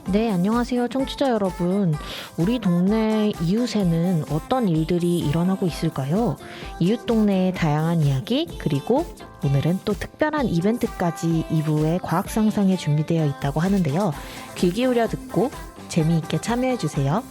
네, 안녕하세요, 청취자 여러분. 우리 동네 이웃에는 어떤 일들이 일어나고 있을까요? 이웃 동네의 다양한 이야기, 그리고 오늘은 또 특별한 이벤트까지 2부의 과학상상에 준비되어 있다고 하는데요. 귀 기울여 듣고 재미있게 참여해주세요.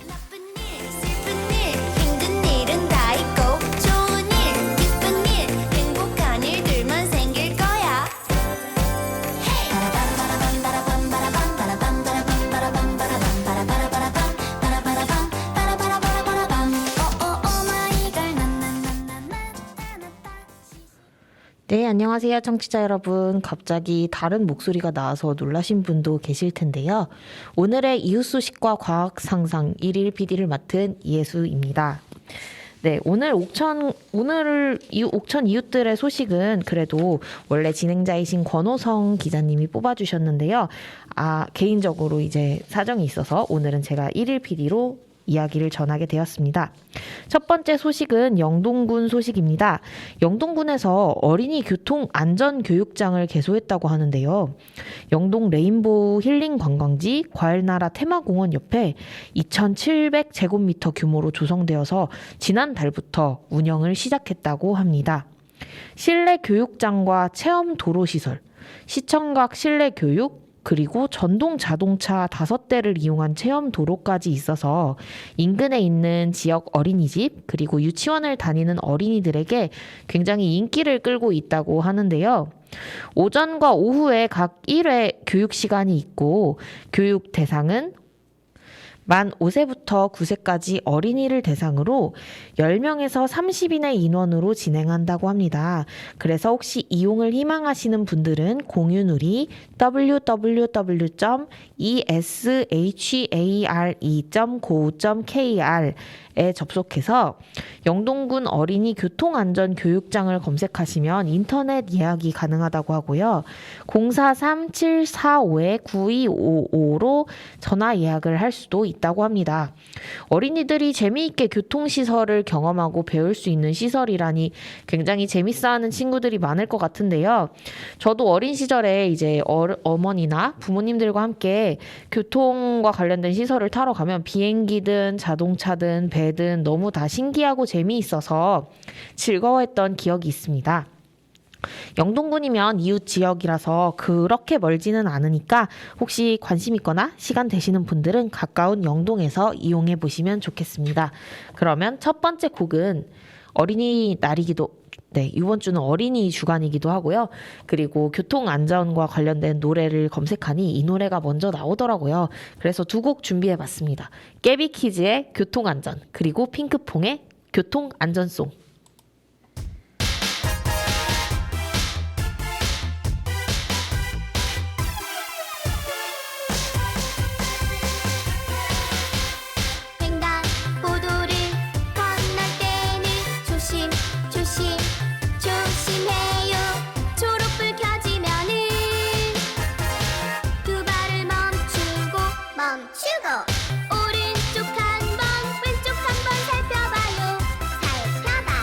네, 안녕하세요, 청취자 여러분. 갑자기 다른 목소리가 나와서 놀라신 분도 계실 텐데요. 오늘의 이웃 소식과 과학 상상 1일 PD를 맡은 이예수입니다. 네, 오늘 옥천 이웃들의 소식은 그래도 원래 진행자이신 권호성 기자님이 뽑아주셨는데요. 개인적으로 이제 사정이 있어서 오늘은 제가 1일 PD로 이야기를 전하게 되었습니다. 첫 번째 소식은 영동군 소식입니다. 영동군에서 어린이 교통 안전 교육장을 개소했다고 하는데요. 영동 레인보우 힐링 관광지 과일나라 테마공원 옆에 2,700제곱미터 규모로 조성되어서 지난달부터 운영을 시작했다고 합니다. 실내 교육장과 체험 도로 시설, 시청각 실내 교육, 그리고 전동 자동차 5대를 이용한 체험 도로까지 있어서 인근에 있는 지역 어린이집 그리고 유치원을 다니는 어린이들에게 굉장히 인기를 끌고 있다고 하는데요. 오전과 오후에 각 1회 교육 시간이 있고 교육 대상은 만 5세부터 9세까지 어린이를 대상으로 10명에서 30인의 인원으로 진행한다고 합니다. 그래서 혹시 이용을 희망하시는 분들은 공유누리 www.eshare.go.kr에 접속해서 영동군 어린이 교통안전교육장을 검색하시면 인터넷 예약이 가능하다고 하고요. 043-745-9255로 전화 예약을 할 수도 있다고 합니다. 어린이들이 재미있게 교통시설을 경험하고 배울 수 있는 시설이라니 굉장히 재밌어하는 친구들이 많을 것 같은데요. 저도 어린 시절에 이제 어머니나 부모님들과 함께 교통과 관련된 시설을 타러 가면 비행기든 자동차든 배든 너무 다 신기하고 재미있어서 즐거워했던 기억이 있습니다. 영동군이면 이웃 지역이라서 그렇게 멀지는 않으니까 혹시 관심 있거나 시간 되시는 분들은 가까운 영동에서 이용해 보시면 좋겠습니다. 그러면 첫 번째 곡은 어린이날이기도 이번 주는 어린이 주간이기도 하고요. 그리고 교통안전과 관련된 노래를 검색하니 이 노래가 먼저 나오더라고요. 그래서 두 곡 준비해봤습니다. 깨비키즈의 교통안전, 그리고 핑크퐁의 교통안전송. 오른쪽 한 번, 왼쪽 한 번 살펴봐요. 살펴봐.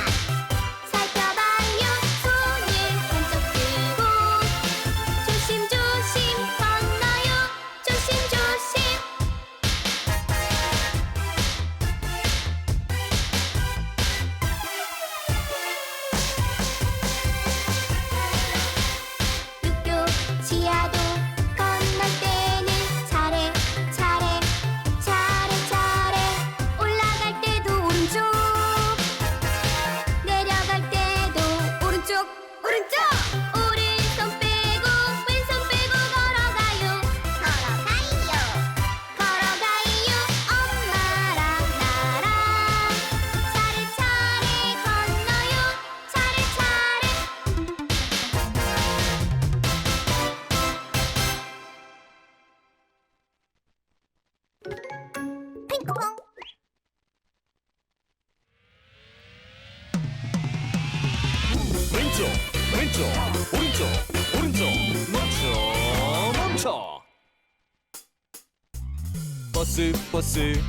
버스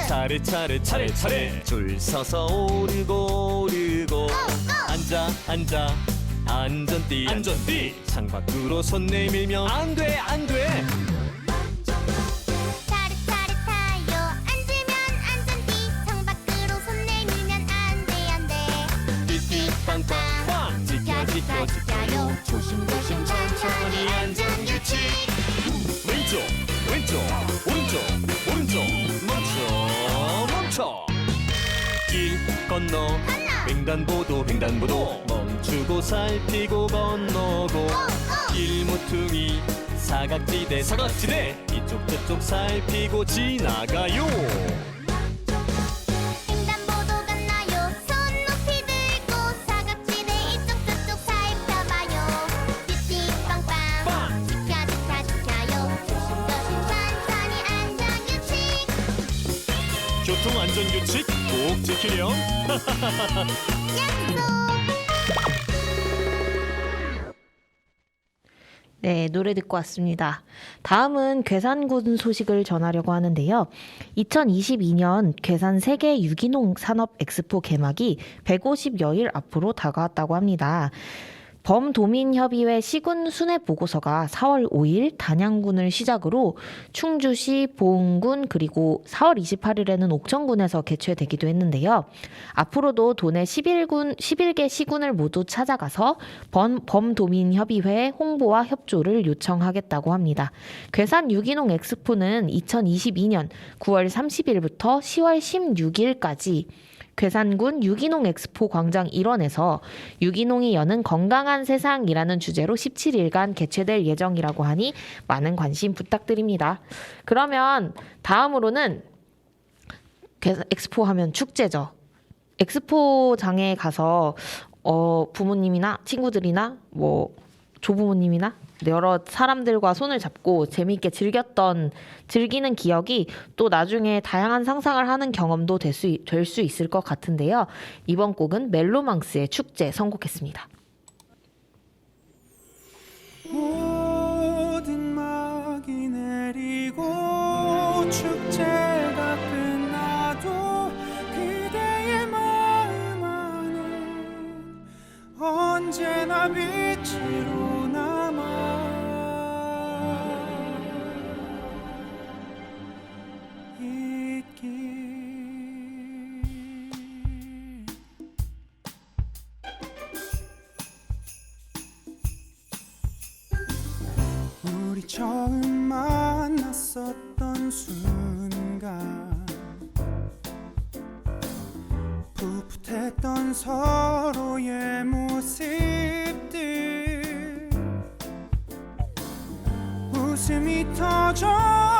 차례 줄 서서 오르고 앉아 안전띠 창밖으로 손 내밀면 안돼 차례차례 타요. 앉으면 안전띠 창밖으로 손 내밀면 안돼. 띠띠빵빵 지켜요 조심조심 천천히 안전규칙 왼쪽 오른쪽 멈춰 길 건너 횡단보도 멈추고 살피고 건너고 길모퉁이 사각지대 이쪽 저쪽 살피고 지나가요 횡단보도 건너요. 손 높이 들고 사각지대 이쪽 저쪽 살펴봐요. 띠띠빵빵 지켜요. 조심조심 천천히 안전규칙. 교통안전규칙 꼭 지키렴 약속. 네, 노래 듣고 왔습니다. 다음은 괴산군 소식을 전하려고 하는데요. 2022년 괴산 세계 유기농 산업 엑스포 개막이 150여일 앞으로 다가왔다고 합니다. 범도민협의회 시군 순회 보고서가 4월 5일 단양군을 시작으로 충주시, 보은군 그리고 4월 28일에는 옥천군에서 개최되기도 했는데요. 앞으로도 도내 11개 시군을 모두 찾아가서 범도민협의회 홍보와 협조를 요청하겠다고 합니다. 괴산 유기농 엑스포는 2022년 9월 30일부터 10월 16일까지 괴산군 유기농 엑스포 광장 일원에서 유기농이 여는 건강한 세상이라는 주제로 17일간 개최될 예정이라고 하니 많은 관심 부탁드립니다. 그러면 다음으로는 엑스포 하면 축제죠. 엑스포장에 가서 부모님이나 친구들이나 뭐 조부모님이나 여러 사람들과 손을 잡고 재미있게 즐기는 기억이 또 나중에 다양한 상상을 하는 경험도 될 수 있을 것 같은데요. 이번 곡은 멜로망스의 축제 선곡했습니다. 모든 막이 내리고 축제가 끝나도 그대의 마음 안에 언제나 빛으로 남아 있길. 우리 처음 만났었던 순간 풋풋했던 서로의 모습들 웃음이 터져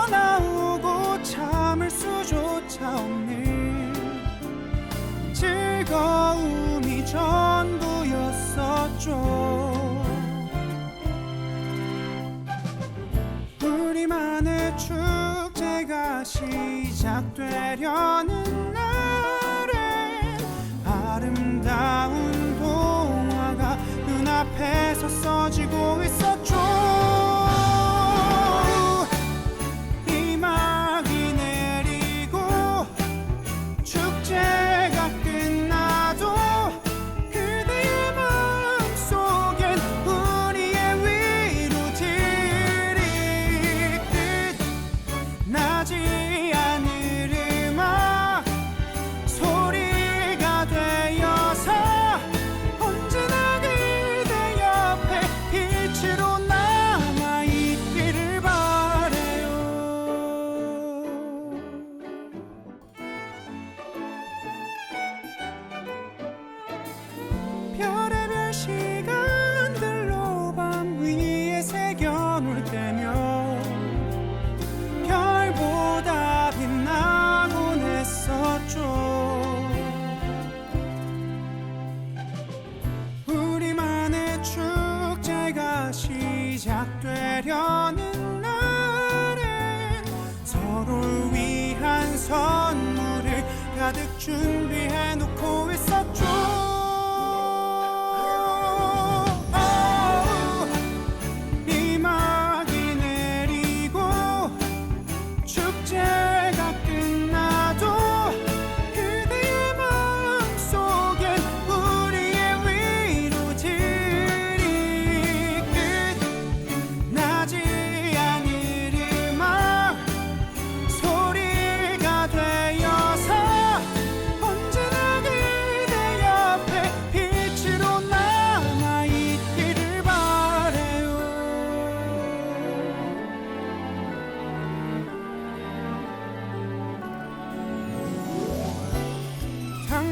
나오고 참을 수조차 없는 즐거움이 전부였었죠. 우리만의 축제가 시작되려는 날에 아름다운 동화가 눈앞에 서서지고 있었죠. 이막이 내리고 축제가 끝나도 그대의 마음속엔 우리의 위로들이 나지 않을 음악 소리가 되어서 언제나 그대 옆에 빛으로 남아있기를 바래요. 별의별 시간들로 밤 위에 새겨놓을 때면 별보다 빛나곤 했었죠. 우리만의 축제가 시작되려는 날에 서로를 위한 선물을 가득 준비해놓고 있었죠. 이막이 내리고 축제가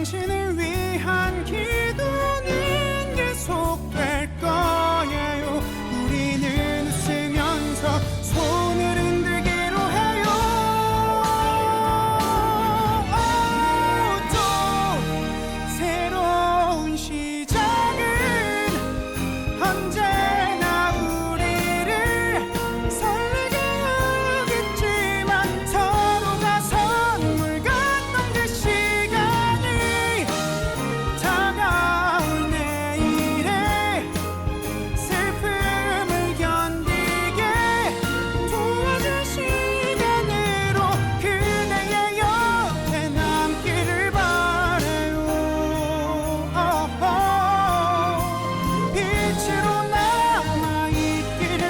당신을 위한 기도는 계속될 거예요. 우리는 웃으면서 손을 흔들기로 해요. 또 새로운 시작은 언제나 우리를 설레게 하겠지만 서로가 선물 같던 그 시간이 다가올 내일에 슬픔을 견디게 도와줄 시간으로 그대의 옆에 남기를 바래요. 빛으로 남아있기를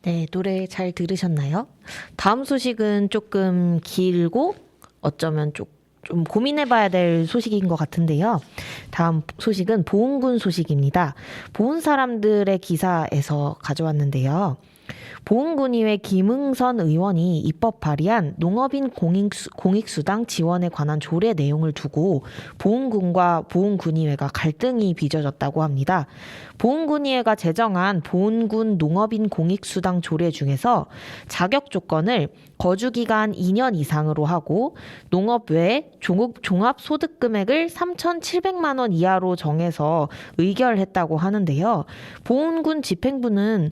네, 노래 잘 들으셨나요? 다음 소식은 조금 길고 어쩌면 좀 고민해봐야 될 소식인 것 같은데요. 다음 소식은 보은군 소식입니다. 보은 사람들의 기사에서 가져왔는데요. 보은군의회 김응선 의원이 입법 발의한 농업인 공익수당 지원에 관한 조례 내용을 두고 보은군과 보은군의회가 갈등이 빚어졌다고 합니다. 보은군의회가 제정한 보은군 농업인 공익수당 조례 중에서 자격 조건을 거주기간 2년 이상으로 하고 농업 외 종합소득금액을 3,700만 원 이하로 정해서 의결했다고 하는데요. 보은군 집행부는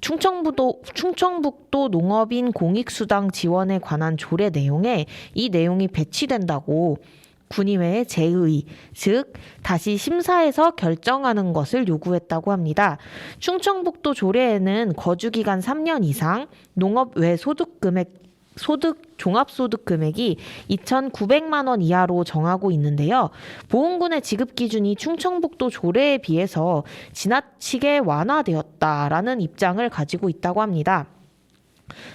충청북도 농업인 공익수당 지원에 관한 조례 내용에 이 내용이 배치된다고 군의회에 재의, 즉 다시 심사해서 결정하는 것을 요구했다고 합니다. 충청북도 조례에는 거주기간 3년 이상, 농업 외 종합소득 금액이 2,900만 원 이하로 정하고 있는데요. 보은군의 지급 기준이 충청북도 조례에 비해서 지나치게 완화되었다라는 입장을 가지고 있다고 합니다.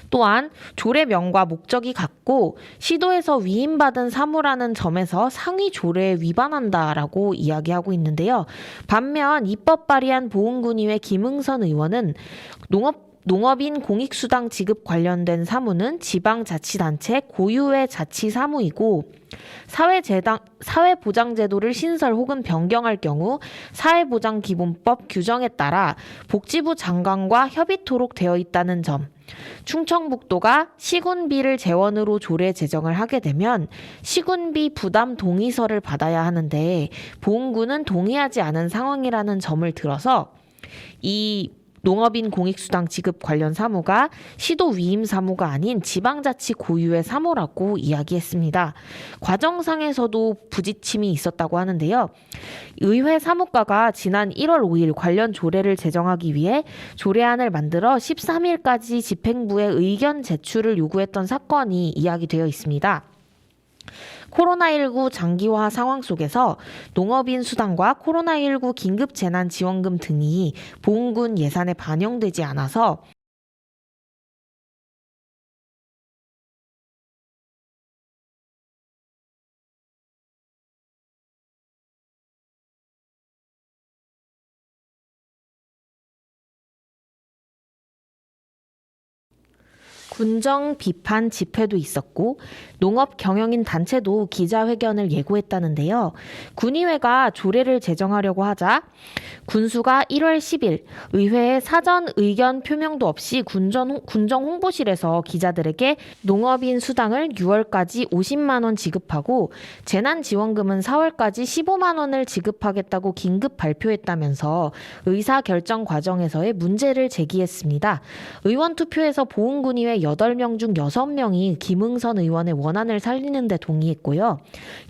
또한 조례명과 목적이 같고 시도에서 위임받은 사무라는 점에서 상위 조례에 위반한다라고 이야기하고 있는데요. 반면 입법 발의한 보은군의회 김응선 의원은 농업인 공익수당 지급 관련된 사무는 지방자치단체 고유의 자치사무이고 사회보장제도를 신설 혹은 변경할 경우 사회보장기본법 규정에 따라 복지부 장관과 협의토록 되어 있다는 점, 충청북도가 시군비를 재원으로 조례 제정을 하게 되면 시군비 부담 동의서를 받아야 하는데 보은군은 동의하지 않은 상황이라는 점을 들어서 이 농업인 공익수당 지급 관련 사무가 시도 위임 사무가 아닌 지방자치 고유의 사무라고 이야기했습니다. 과정상에서도 부딪힘이 있었다고 하는데요. 의회 사무과가 지난 1월 5일 관련 조례를 제정하기 위해 조례안을 만들어 13일까지 집행부에 의견 제출을 요구했던 사건이 이야기되어 있습니다. 코로나19 장기화 상황 속에서 농업인 수당과 코로나19 긴급재난지원금 등이 보은군 예산에 반영되지 않아서 군정 비판 집회도 있었고 농업 경영인 단체도 기자회견을 예고했다는데요. 군의회가 조례를 제정하려고 하자 군수가 1월 10일 의회에 사전 의견 표명도 없이 군정 홍보실에서 기자들에게 농업인 수당을 6월까지 50만 원 지급하고 재난지원금은 4월까지 15만 원을 지급하겠다고 긴급 발표했다면서 의사결정 과정에서의 문제를 제기했습니다. 의원 투표에서 보은군의회 8명 중 6명이 김응선 의원의 원안을 살리는 데 동의했고요.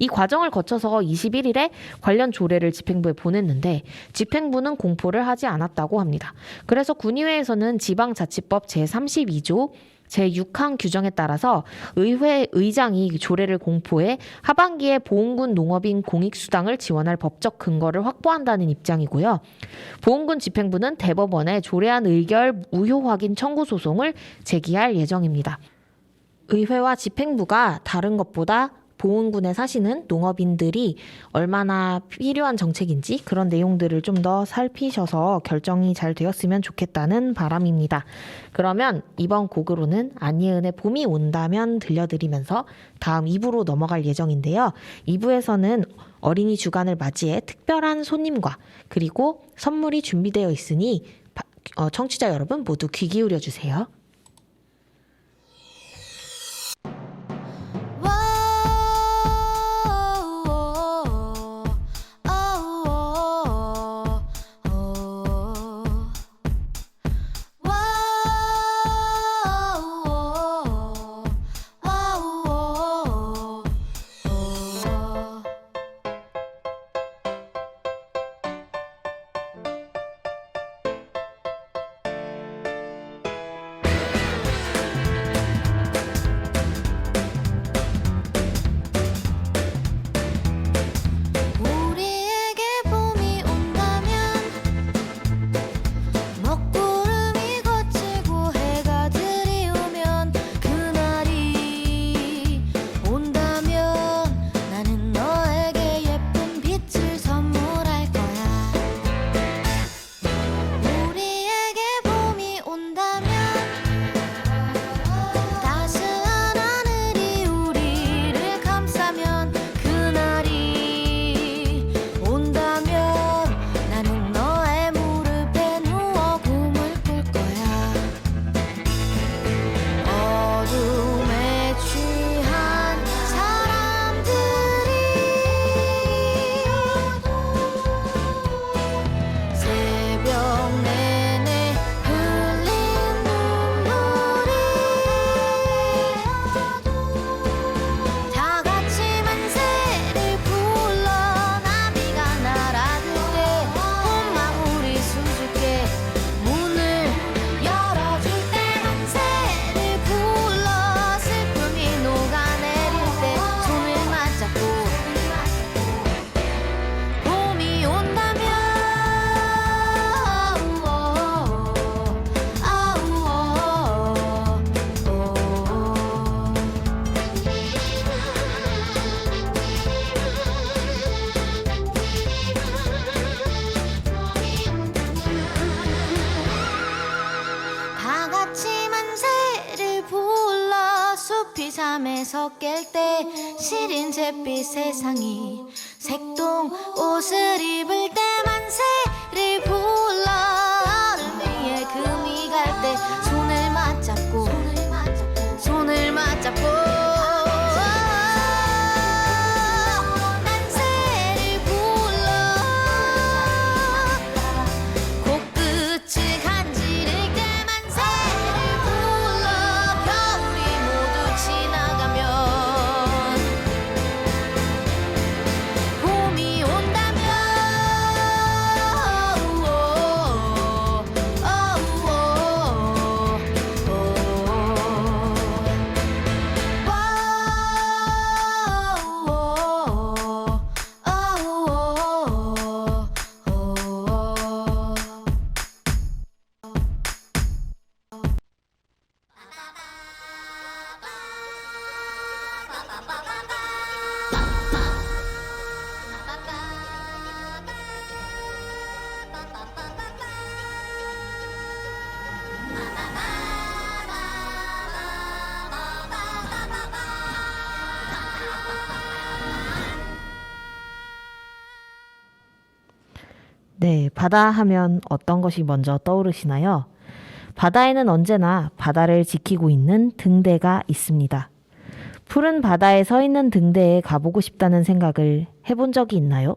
이 과정을 거쳐서 21일에 관련 조례를 집행부에 보냈는데 집행부는 공포를 하지 않았다고 합니다. 그래서 군의회에서는 지방자치법 제32조 제6항 규정에 따라서 의회 의장이 조례를 공포해 하반기에 보훈군 농업인 공익수당을 지원할 법적 근거를 확보한다는 입장이고요. 보훈군 집행부는 대법원에 조례안 의결 무효 확인 청구 소송을 제기할 예정입니다. 의회와 집행부가 다른 것보다 보훈군에 사시는 농업인들이 얼마나 필요한 정책인지 그런 내용들을 좀 더 살피셔서 결정이 잘 되었으면 좋겠다는 바람입니다. 그러면 이번 곡으로는 안예은의 봄이 온다면 들려드리면서 다음 2부로 넘어갈 예정인데요. 2부에서는 어린이 주간을 맞이해 특별한 손님과 그리고 선물이 준비되어 있으니 청취자 여러분 모두 귀 기울여 주세요. 우리에게 봄이 온다면 먹구름이 걷히고 해가 들이오면 그날이 온다면 나는 너에게 예쁜 빛을 선물할 거야. 우리에게 봄이 온다면 따스한 하늘이 우리를 감싸면 그날이 온다면 나는 너의 무릎에 누워 꿈을 꿀 거야. 어둠에 취한 사람들이 새벽 내내 흘린 눈물이 다 같이 만세를 불러 나비가 날아들 때 봄망울이 수줍게 문을 열어줄 때 만세를 불러 슬픔이 녹아내릴 때 손을 맞잡고 봄이 온다면 다 같이 만세를 불러 숲이 잠에서 깰 때 시린 잿빛 세상이 색동 옷을 입을 때 만세를 불러 얼음 위에 금이 갈 때 손을 맞잡고 만세를 불러 코끝을 간지를 때 만세를 불러 겨울이 모두 지나가면 봄이 온다면 네, 바다 하면 어떤 것이 먼저 떠오르시나요? 바다에는 언제나 바다를 지키고 있는 등대가 있습니다. 푸른 바다에 서 있는 등대에 가보고 싶다는 생각을 해본 적이 있나요?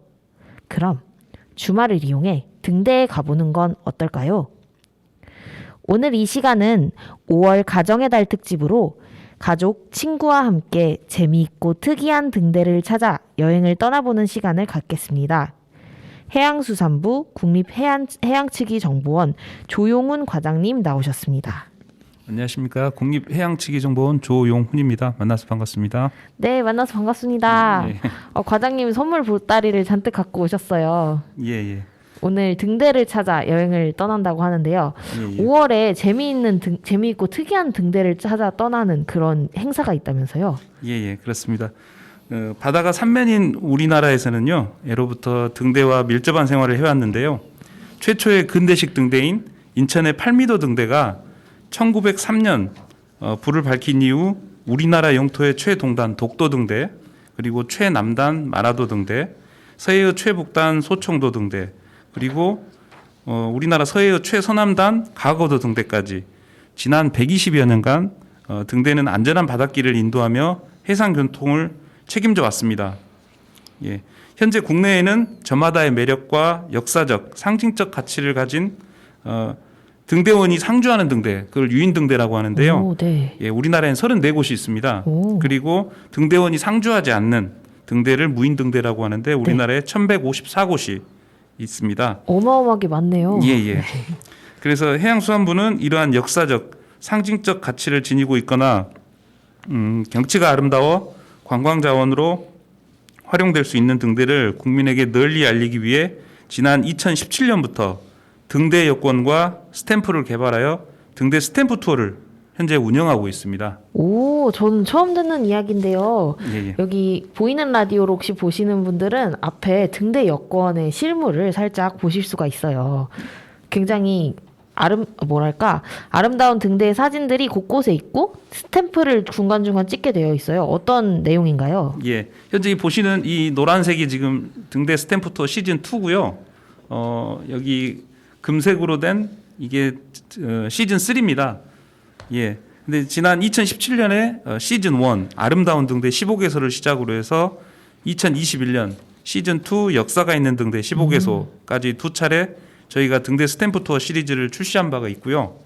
그럼 주말을 이용해 등대에 가보는 건 어떨까요? 오늘 이 시간은 5월 가정의 달 특집으로 가족, 친구와 함께 재미있고 특이한 등대를 찾아 여행을 떠나보는 시간을 갖겠습니다. 해양수산부 국립해양치기정보원 조용훈 과장님 나오셨습니다. 안녕하십니까. 국립해양치기정보원 조용훈입니다. 만나서 반갑습니다. 네, 만나서 반갑습니다. 예. 과장님 선물 보따리를 잔뜩 갖고 오셨어요. 예. 오늘 등대를 찾아 여행을 떠난다고 하는데요. 예. 5월에 재미있고 특이한 등대를 찾아 떠나는 그런 행사가 있다면서요? 예, 그렇습니다. 바다가 삼면인 우리나라에서는요, 예로부터 등대와 밀접한 생활을 해왔는데요. 최초의 근대식 등대인 인천의 8m 등대가 1903년 불을 밝힌 이후 우리나라 영토의 최동단 독도 등대, 그리고 최남단 마라도 등대, 서해의 최북단 소총도 등대, 그리고 우리나라 서해의 최서남단 가거도 등대까지 지난 120여 년간 등대는 안전한 바닷길을 인도하며 해상 교통을 책임져 왔습니다. 예. 현재 국내에는 저마다의 매력과 역사적, 상징적 가치를 가진 등대원이 상주하는 등대, 그걸 유인 등대라고 하는데요. 오, 네. 예, 우리나라에는 34곳이 있습니다. 오. 그리고 등대원이 상주하지 않는 등대를 무인 등대라고 하는데 우리나라에 1,154곳이 있습니다. 어마어마하게 많네요. 예. 그래서 해양수산부는 이러한 역사적, 상징적 가치를 지니고 있거나 경치가 아름다워 관광자원으로 활용될 수 있는 등대를 국민에게 널리 알리기 위해 지난 2017년부터 등대 여권과 스탬프를 개발하여 등대 스탬프 투어를 현재 운영하고 있습니다. 오, 저는 처음 듣는 이야기인데요. 예. 여기 보이는 라디오로 혹시 보시는 분들은 앞에 등대 여권의 실물을 살짝 보실 수가 있어요. 굉장히 아름다운 등대의 사진들이 곳곳에 있고 스탬프를 중간중간 찍게 되어 있어요. 어떤 내용인가요? 예. 현재 보시는 이 노란색이 지금 등대 스탬프 투어 시즌 2고요. 여기 금색으로 된 이게 시즌 3입니다. 예. 근데 지난 2017년에 시즌 1 아름다운 등대 15개소를 시작으로 해서 2021년 시즌 2 역사가 있는 등대 15개소까지 두 차례 저희가 등대 스탬프 투어 시리즈를 출시한 바가 있고요.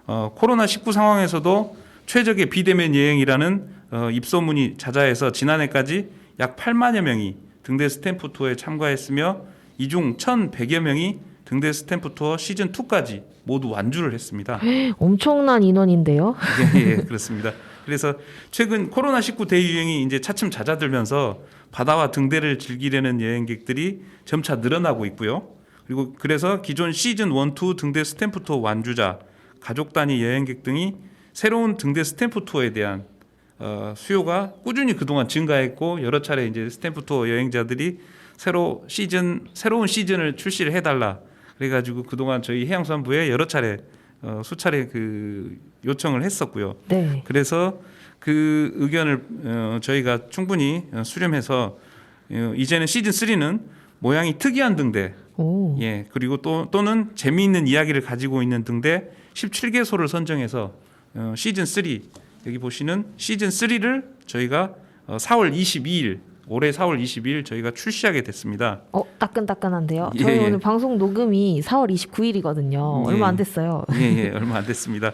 코로나19 상황에서도 최적의 비대면 여행이라는 입소문이 자자해서 지난해까지 약 8만여 명이 등대 스탬프 투어에 참가했으며 이 중 1,100여 명이 등대 스탬프 투어 시즌 2까지 모두 완주를 했습니다. 엄청난 인원인데요. 예, 그렇습니다. 그래서 최근 코로나19 대유행이 이제 차츰 잦아들면서 바다와 등대를 즐기려는 여행객들이 점차 늘어나고 있고요. 그리고 그래서 기존 시즌 1, 2 등대 스탬프 투어 완주자, 가족 단위 여행객 등이 새로운 등대 스탬프 투어에 대한 수요가 꾸준히 그동안 증가했고 여러 차례 이제 스탬프 투어 여행자들이 새로운 시즌을 출시를 해달라. 그래가지고 그동안 저희 해양수산부에 여러 차례 수차례 그 요청을 했었고요. 네. 그래서 그 의견을 저희가 충분히 수렴해서 이제는 시즌 3는 모양이 특이한 등대, 오. 예, 그리고 또는 재미있는 이야기를 가지고 있는 등대 17개소를 선정해서 시즌 3 여기 보시는 시즌 3를 저희가 4월 22일 올해 4월 22일 저희가 출시하게 됐습니다. 따끈따끈한데요. 예, 저희 예. 오늘 방송 녹음이 4월 29일이거든요. 예. 얼마 안 됐어요. 예, 얼마 안 됐습니다.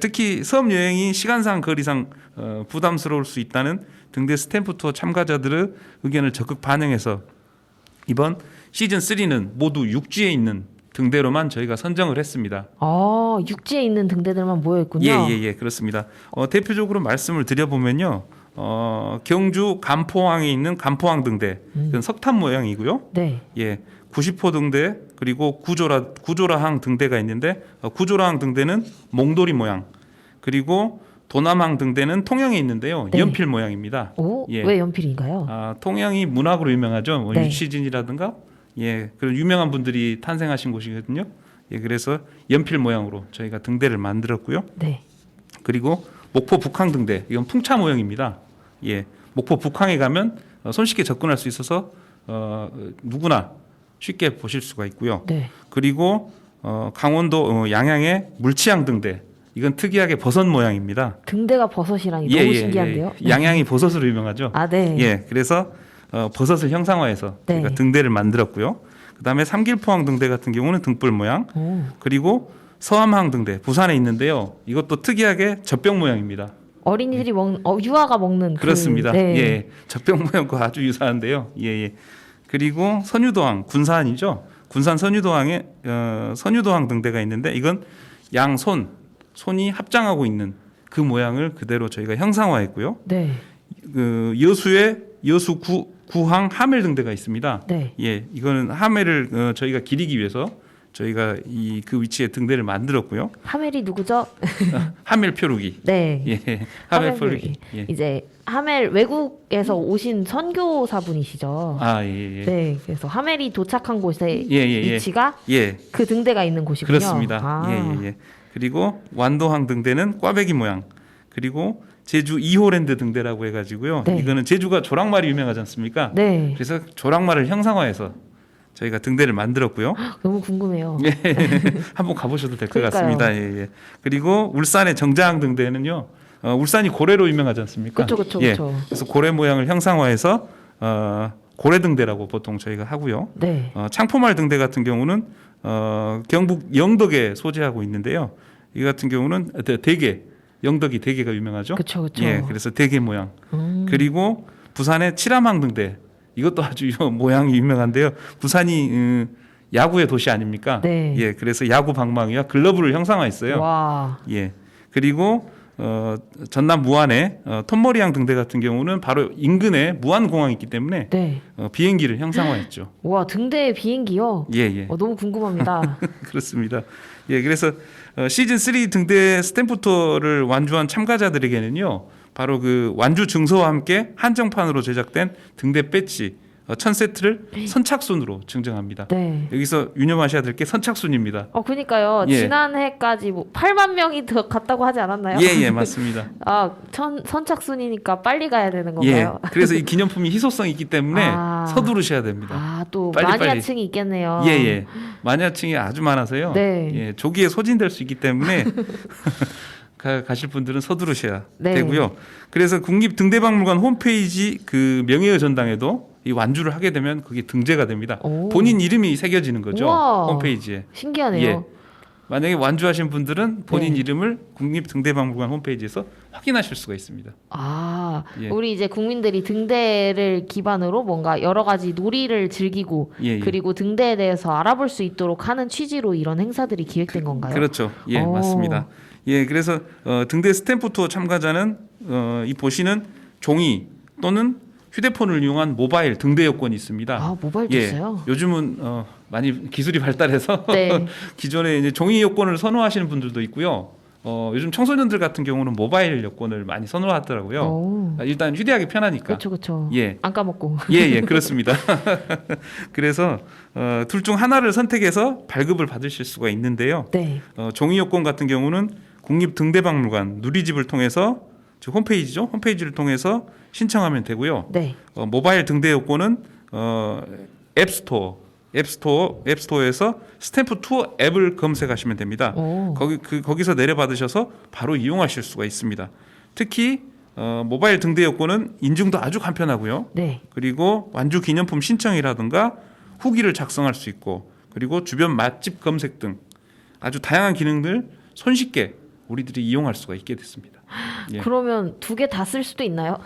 특히 섬 여행이 시간상 거리상 부담스러울 수 있다는 등대 스탬프 투어 참가자들의 의견을 적극 반영해서 이번 시즌 3는 모두 육지에 있는 등대로만 저희가 선정을 했습니다. 육지에 있는 등대들만 모여 있군요. 예, 그렇습니다. 대표적으로 말씀을 드려보면요. 경주 간포항에 있는 간포항 등대, 그건 석탄 모양이고요. 네. 예, 90호 등대 그리고 구조라항 등대가 있는데 구조라항 등대는 몽돌이 모양, 그리고 도남항 등대는 통영에 있는데요. 네. 연필 모양입니다. 예. 왜 연필인가요? 통영이 문학으로 유명하죠. 뭐 네. 유시진이라든가 그런 유명한 분들이 탄생하신 곳이거든요. 예, 그래서 연필 모양으로 저희가 등대를 만들었고요. 네. 그리고 목포 북항 등대, 이건 풍차 모형입니다. 예, 목포 북항에 가면 손쉽게 접근할 수 있어서 누구나 쉽게 보실 수가 있고요. 네. 그리고 강원도 양양의 물치항 등대, 이건 특이하게 버섯 모양입니다. 등대가 버섯이라니 너무 신기한데요. 양양이 버섯으로 유명하죠. 네. 예, 그래서 버섯을 형상화해서 네. 저희가 등대를 만들었고요. 그다음에 삼길포항 등대 같은 경우는 등불 모양, 그리고 서암항 등대 부산에 있는데요. 이것도 특이하게 젖병 모양입니다. 어린이들이 유아가 먹는 그렇습니다. 네. 예, 젖병 모양과 아주 유사한데요. 예. 그리고 선유도항 군산이죠. 군산 선유도항에 선유도항 등대가 있는데 이건 양손 손이 합장하고 있는 그 모양을 그대로 저희가 형상화했고요. 네. 그 여수에 여수 구항 하멜 등대가 있습니다. 네. 예, 이거는 하멜을 저희가 기리기 위해서 저희가 그 위치에 등대를 만들었고요. 하멜이 누구죠? 하멜 표류기. 네. 예, 하멜 표류기. 예. 이제 하멜 외국에서 오신 선교사분이시죠. 아, 예, 예. 네. 그래서 하멜이 도착한 곳의 예, 예, 예. 위치가 예, 그 등대가 있는 곳이군요. 그렇습니다. 아. 예, 예, 예. 그리고 완도항 등대는 꽈배기 모양. 그리고 제주 2호랜드 등대라고 해가지고요. 네. 이거는 제주가 조랑말이 유명하지 않습니까? 네. 그래서 조랑말을 형상화해서 저희가 등대를 만들었고요. 너무 궁금해요. 예, 한번 가보셔도 될 것 그러니까요. 같습니다. 예, 예. 그리고 울산의 정자항 등대는요. 울산이 고래로 유명하지 않습니까? 그쵸. 예. 그래서 고래 모양을 형상화해서 고래 등대라고 보통 저희가 하고요. 네. 창포말 등대 같은 경우는 경북 영덕에 소재하고 있는데요. 이 같은 경우는 대게, 영덕이 대게가 유명하죠. 그쵸. 예, 그래서 대게 모양. 음. 그리고 부산의 칠암항 등대, 이것도 아주 모양이 유명한데요. 부산이 야구의 도시 아닙니까? 네. 예, 그래서 야구 방망이와 글러브를 형상화했어요. 와. 예, 그리고 전남 무안의 톱머리항 등대 같은 경우는 바로 인근에 무안공항이 있기 때문에 네. 비행기를 형상화했죠. 와, 등대 비행기요? 예, 예. 너무 궁금합니다. 그렇습니다. 예, 그래서 시즌 3 등대 스탬프 투어를 완주한 참가자들에게는요, 바로 그 완주 증서와 함께 한정판으로 제작된 등대 배지 1000세트를 선착순으로 증정합니다. 네. 여기서 유념하셔야 될 게 선착순입니다. 그니까요. 예. 지난해까지 8만 명이 더 갔다고 하지 않았나요? 예, 예, 맞습니다. 선착순이니까 빨리 가야 되는 예, 건가요? 그래서 이 기념품이 희소성이 있기 때문에 아. 서두르셔야 됩니다. 또 빨리, 마니아층이 있겠네요. 예, 예. 마니아층이 아주 많아서요. 네. 예, 조기에 소진될 수 있기 때문에 가실 분들은 서두르셔야 네. 되고요. 그래서 국립등대박물관 홈페이지 그 명예의 전당에도 이 완주를 하게 되면 그게 등재가 됩니다. 오. 본인 이름이 새겨지는 거죠. 우와. 홈페이지에. 신기하네요. 예. 만약에 완주하신 분들은 본인 네. 이름을 국립등대박물관 홈페이지에서 확인하실 수가 있습니다. 예. 우리 이제 국민들이 등대를 기반으로 뭔가 여러 가지 놀이를 즐기고 예, 예. 그리고 등대에 대해서 알아볼 수 있도록 하는 취지로 이런 행사들이 기획된 건가요? 그렇죠. 예, 오. 맞습니다. 예, 그래서 등대 스탬프 투어 참가자는 이 보시는 종이 또는 휴대폰을 이용한 모바일 등대 여권이 있습니다. 모바일도 있어요? 요즘은 많이 기술이 발달해서 네. 기존에 이제 종이 여권을 선호하시는 분들도 있고요. 요즘 청소년들 같은 경우는 모바일 여권을 많이 선호하더라고요. 오. 일단 휴대하기 편하니까. 그렇죠. 예. 안 까먹고. 예, 그렇습니다. 그래서 둘 중 하나를 선택해서 발급을 받으실 수가 있는데요. 네. 종이 여권 같은 경우는 국립등대박물관 누리집을 통해서 즉 홈페이지죠. 홈페이지를 통해서 신청하면 되고요. 네. 모바일 등대 여권은 앱스토어에서 스탬프 투어 앱을 검색하시면 됩니다. 오. 거기서 내려받으셔서 바로 이용하실 수가 있습니다. 특히 모바일 등대 여권은 인증도 아주 간편하고요. 네. 그리고 완주 기념품 신청이라든가 후기를 작성할 수 있고, 그리고 주변 맛집 검색 등 아주 다양한 기능들 손쉽게 우리들이 이용할 수가 있게 됐습니다. 예. 그러면 두 개 다 쓸 수도 있나요?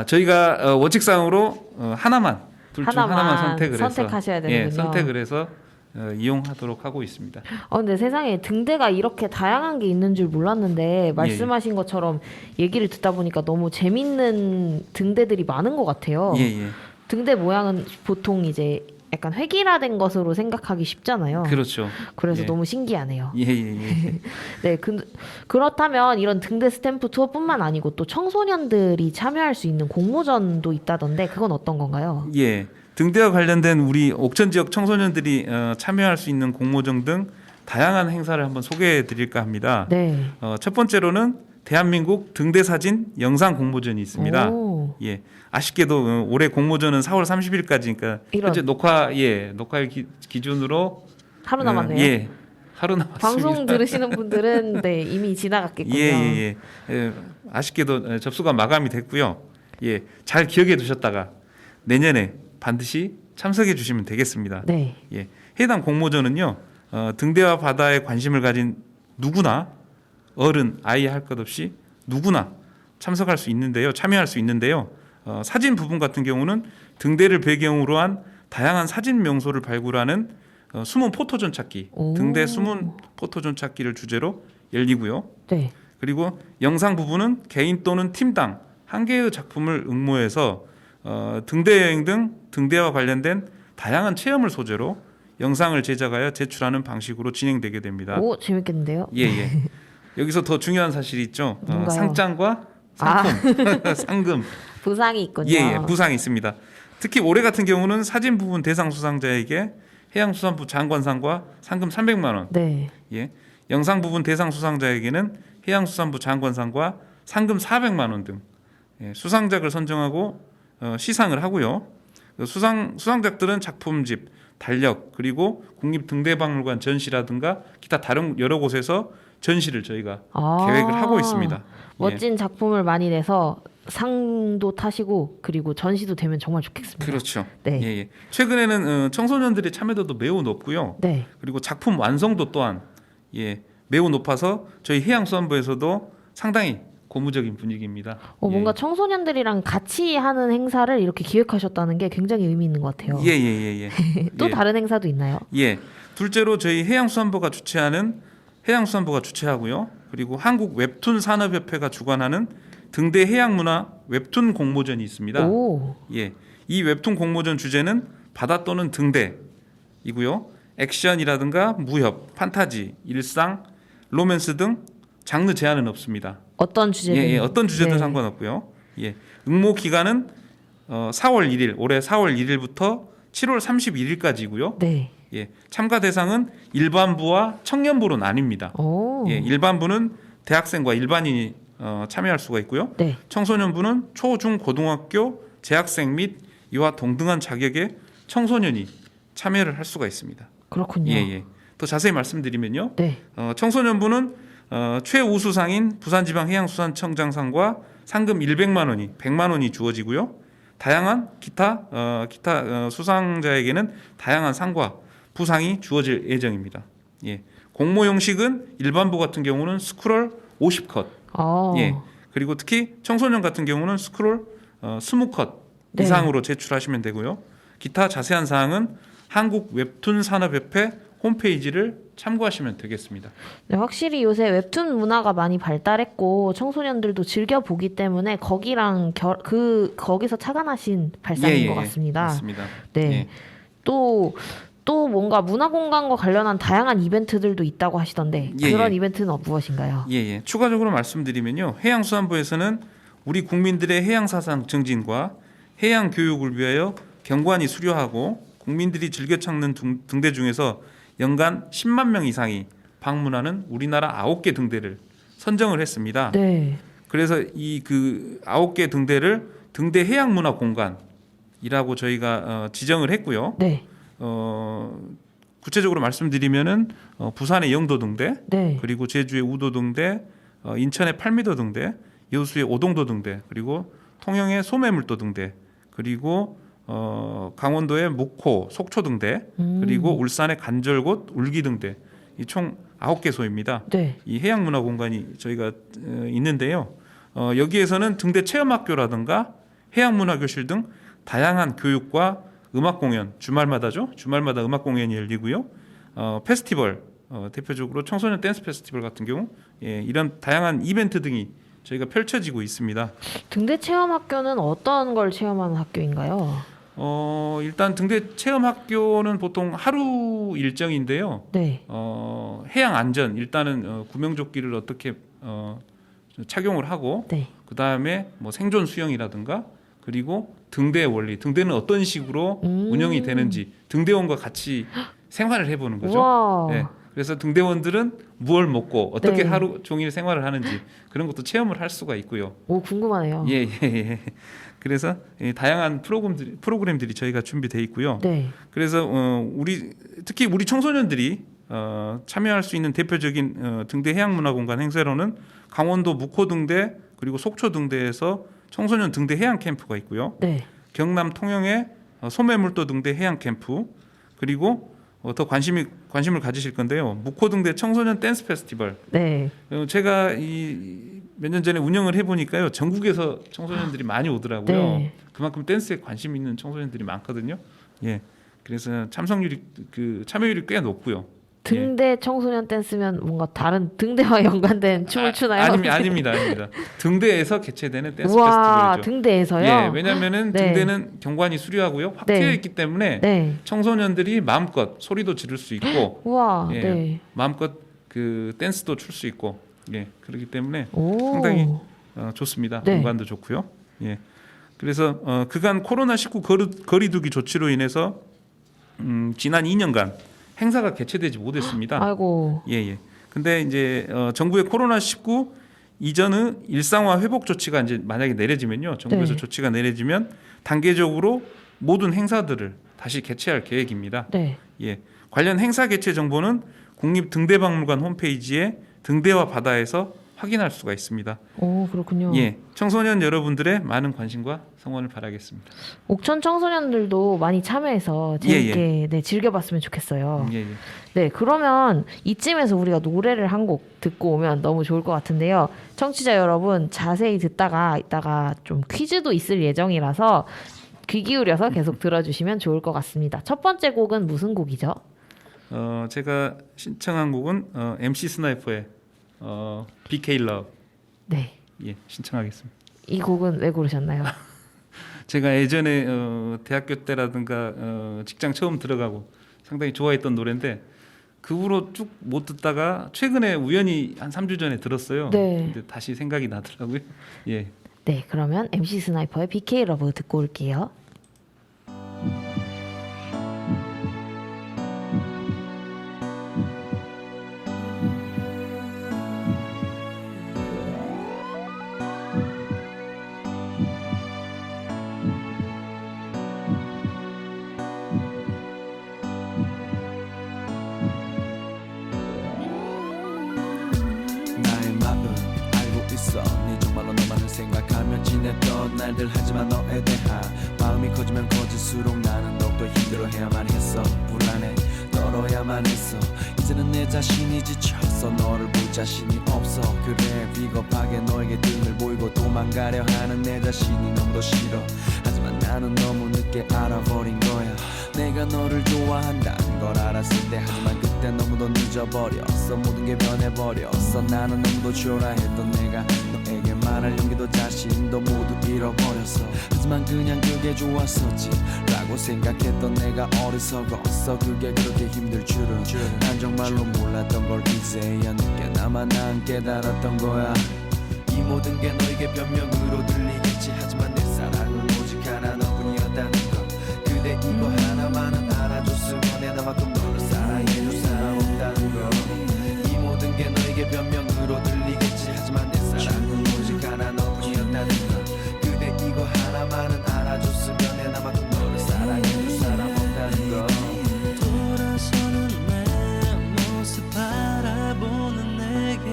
저희가 원칙상으로 둘 중 하나만 하나만 선택을 해서 선택하셔야 되는군요. 선택을 해서 이용하도록 하고 있습니다. 근데 세상에 등대가 이렇게 다양한 게 있는 줄 몰랐는데 말씀하신 것처럼 얘기를 듣다 보니까 너무 재밌는 등대들이 많은 것 같아요. 예. 등대 모양은 보통 이제 약간 획일화된 것으로 생각하기 쉽잖아요. 그렇죠. 그래서 예. 너무 신기하네요. 예. 네, 그렇다면 이런 등대 스탬프 투어뿐만 아니고 또 청소년들이 참여할 수 있는 공모전도 있다던데 그건 어떤 건가요? 예. 등대와 관련된 우리 옥천 지역 청소년들이 참여할 수 있는 공모전 등 다양한 행사를 한번 소개해 드릴까 합니다. 네. 첫 번째로는 대한민국 등대 사진 영상 공모전이 있습니다. 오. 예. 아쉽게도 올해 공모전은 4월 30일까지니까 이런. 현재 녹화일 기준으로 하루 남았네요. 예. 하루 남았습니다. 방송 들으시는 분들은 네, 이미 지나갔겠군요. 예. 아쉽게도 접수가 마감이 됐고요. 예. 잘 기억해 두셨다가 내년에 반드시 참석해 주시면 되겠습니다. 네. 예. 해당 공모전은요. 등대와 바다에 관심을 가진 누구나 어른, 아이 할 것 없이 누구나 참석할 수 있는데요. 참여할 수 있는데요. 사진 부분 같은 경우는 등대를 배경으로 한 다양한 사진 명소를 발굴하는 숨은 포토존 찾기, 오. 등대 숨은 포토존 찾기를 주제로 열리고요. 네. 그리고 영상 부분은 개인 또는 팀당 한 개의 작품을 응모해서 등대 여행 등 등대와 관련된 다양한 체험을 소재로 영상을 제작하여 제출하는 방식으로 진행되게 됩니다. 오, 재밌겠는데요? 예, 예. 여기서 더 중요한 사실이 있죠. 뭔가요? 상장과 상품, 상금. 부상이 있군요. 예, 예, 부상이 있습니다. 특히 올해 같은 경우는 사진 부분 대상 수상자에게 해양수산부 장관상과 상금 300만 원. 네. 예. 영상 부분 대상 수상자에게는 해양수산부 장관상과 상금 400만 원 등 수상작을 선정하고 시상을 하고요. 수상작들은 작품집, 달력 그리고 국립등대박물관 전시라든가 기타 다른 여러 곳에서 전시를 저희가 계획을 하고 있습니다. 멋진 작품을 많이 내서 상도 타시고 그리고 전시도 되면 정말 좋겠습니다. 그렇죠. 네. 예, 예. 최근에는 청소년들의 참여도도 매우 높고요. 네. 그리고 작품 완성도 또한 매우 높아서 저희 해양수산부에서도 상당히 고무적인 분위기입니다. 뭔가 청소년들이랑 같이 하는 행사를 이렇게 기획하셨다는 게 굉장히 의미 있는 것 같아요. 예. 또 다른 행사도 있나요? 예. 둘째로 저희 해양수산부가 주최하고요. 그리고 한국 웹툰 산업협회가 주관하는 등대 해양문화 웹툰 공모전이 있습니다. 오. 예. 이 웹툰 공모전 주제는 바다 또는 등대이고요. 액션이라든가 무협, 판타지, 일상, 로맨스 등 장르 제한은 없습니다. 어떤 주제든 예, 어떤 주제든 네. 상관없고요. 예. 응모 기간은 4월 1일, 올해 4월 1일부터 7월 31일까지고요. 네. 예. 참가 대상은 일반부와 청년부로 나뉩니다. 오. 예. 일반부는 대학생과 일반인이 참여할 수가 있고요. 네. 청소년부는 초, 중, 고등학교 재학생 및 이와 동등한 자격의 청소년이 참여를 할 수가 있습니다. 그렇군요. 예. 더 자세히 말씀드리면요. 네. 청소년부는 최우수상인 부산지방해양수산청장상과 상금 100만 원이 주어지고요. 다양한 기타 수상자에게는 다양한 상과 부상이 주어질 예정입니다. 예. 공모 형식은 일반부 같은 경우는 스크롤 50컷. 예. 그리고 특히 청소년 같은 경우는 스크롤 20컷 네. 이상으로 제출하시면 되고요. 기타 자세한 사항은 한국 웹툰 산업협회 홈페이지를 참고하시면 되겠습니다. 네, 확실히 요새 웹툰 문화가 많이 발달했고 청소년들도 즐겨 보기 때문에 거기랑 거기서 착안하신 발상인 것 같습니다. 맞습니다. 네. 예. 또 뭔가 문화공간과 관련한 다양한 이벤트들도 있다고 하시던데 예, 그런 예. 이벤트는 무엇인가요? 예. 추가적으로 말씀드리면요. 해양수산부에서는 우리 국민들의 해양사상 증진과 해양 교육을 위하여 경관이 수료하고 국민들이 즐겨 찾는 등대 중에서 연간 10만 명 이상이 방문하는 우리나라 9개 등대를 선정을 했습니다. 네. 그래서 이 9개 등대를 등대 해양문화 공간이라고 저희가 지정을 했고요. 네. 구체적으로 말씀드리면은 부산의 영도 등대, 네. 그리고 제주의 우도 등대, 인천의 팔미도 등대, 여수의 오동도 등대, 그리고 통영의 소매물도 등대, 그리고 강원도의 목호, 속초 등대, 그리고 울산의 간절곶, 울기 등대, 이 총 9개소입니다. 네. 이 해양문화 공간이 저희가 있는데요. 여기에서는 등대 체험학교라든가 해양문화교실 등 다양한 교육과 음악 공연, 주말마다죠. 주말마다 음악 공연이 열리고요. 페스티벌, 대표적으로 청소년 댄스 페스티벌 같은 경우, 이런 다양한 이벤트 등이 저희가 펼쳐지고 있습니다. 등대 체험 학교는 어떤 걸 체험하는 학교인가요? 일단 등대 체험 학교는 보통 하루 일정인데요. 네. 해양 안전, 일단은 구명조끼를 어떻게 착용을 하고, 네. 그 다음에 뭐 생존 수영이라든가, 그리고 등대의 원리, 등대는 어떤 식으로 운영이 되는지 등대원과 같이 생활을 해보는 거죠. 우와. 네. 그래서 등대원들은 무엇을 먹고 어떻게 네. 하루 종일 생활을 하는지 그런 것도 체험을 할 수가 있고요. 오, 궁금하네요. 예. 그래서 다양한 프로그램들이 저희가 준비되어 있고요. 네. 그래서 특히 우리 청소년들이 참여할 수 있는 대표적인 등대 해양문화공간 행사로는 강원도 묵호 등대 그리고 속초 등대에서 청소년 등대 해양 캠프가 있고요. 네. 경남 통영의 소매물도 등대 해양 캠프, 그리고 더 관심을 가지실 건데요. 묵호 등대 청소년 댄스 페스티벌. 네. 제가 몇 년 전에 운영을 해보니까요, 전국에서 청소년들이 많이 오더라고요. 네. 그만큼 댄스에 관심 있는 청소년들이 많거든요. 예. 그래서 참여율이 꽤 높고요. 등대 청소년 댄스면 뭔가 다른 등대와 연관된 춤을 추나요? 아닙니다. 등대에서 개최되는 댄스 우와, 페스티벌이죠. 등대에서요? 예, 왜냐면은 네. 등대는 경관이 수려하고요. 확 네. 트여 있기 때문에 네. 청소년들이 마음껏 소리도 지를 수 있고 우와, 예, 네. 마음껏 그 댄스도 출 수 있고 예, 그렇기 때문에 오. 상당히 좋습니다. 네. 공간도 좋고요. 예. 그래서 그간 코로나19 거리두기 조치로 인해서 지난 2년간 행사가 개최되지 못했습니다. 아이고. 예. 근데 이제 정부의 코로나19 이전의 일상화 회복 조치가 이제 만약에 내려지면요. 정부에서 네. 조치가 내려지면 단계적으로 모든 행사들을 다시 개최할 계획입니다. 네. 예. 관련 행사 개최 정보는 국립등대박물관 홈페이지에 등대와 바다에서 확인할 수가 있습니다. 오, 그렇군요. 예. 청소년 여러분들의 많은 관심과 성원을 바라겠습니다. 옥천 청소년들도 많이 참여해서 재밌게 네, 즐겨봤으면 좋겠어요. 예. 네, 그러면 이쯤에서 우리가 노래를 한 곡 듣고 오면 너무 좋을 것 같은데요. 청취자 여러분 자세히 듣다가 이따가 좀 퀴즈도 있을 예정이라서 귀 기울여서 계속 들어주시면 좋을 것 같습니다. 첫 번째 곡은 무슨 곡이죠? 제가 신청한 곡은 MC 스나이퍼의 BK Love 네, 예, 신청하겠습니다. 이 곡은 왜 고르셨나요? 제가 예전에 대학교 때라든가 직장 처음 들어가고 상당히 좋아했던 노래인데 그 후로 쭉 못 듣다가 최근에 우연히 한 3주 전에 들었어요. 네. 근데 다시 생각이 나더라고요. 예. 네, 그러면 MC 스나이퍼의 BK 러브 듣고 올게요. 나의 마음 알고 있어 네 정말로 너만을 생각하며 지냈던 날들 하지만 너에 대한 마음이 커지면 커질수록 나는 더욱더 힘들어해야만 했어 불안해 떨어야만 했어 이제는 내 자신이 지쳤어 너를 볼 자신이 없어 그래 비겁하게 너에게 등을 보이고 도망가려 하는 내 자신이 너무도 싫어 하지만 나는 너무 늦게 알아버린 거야 내가 너를 좋아한다는 걸 알았을 때 하지만 그때 너무도 늦어버렸어 모든 게 변해버렸어 나는 너무도 초라했던 내가 너에게 말할 용기도 자신도 모두 잃어버렸어 하지만 그냥 그게 좋았었지 라고 생각했던 내가 어리석었어 그게 그렇게 힘들 줄은 난 정말로 몰랐던 걸 이제야 늦게나마 난 깨달았던 거야 이 모든 게 너에게 변명으로 들리겠지 하지만 내 사랑은 오직 하나 너뿐이었다는 것 그대 이거 하나만은 알아줬으면 내 나만큼 너를 사랑해줄 사람 없다는 것이 모든 게 너에게 변명으로 들리겠지 하지만 내 사랑은 오직 하나 너뿐이었다는 것 그대 이거 하나만은 알아줬으면 내 나만큼 너를 사랑해줄 사람 없다는 것 돌아서는 내 모습 바라보는 내게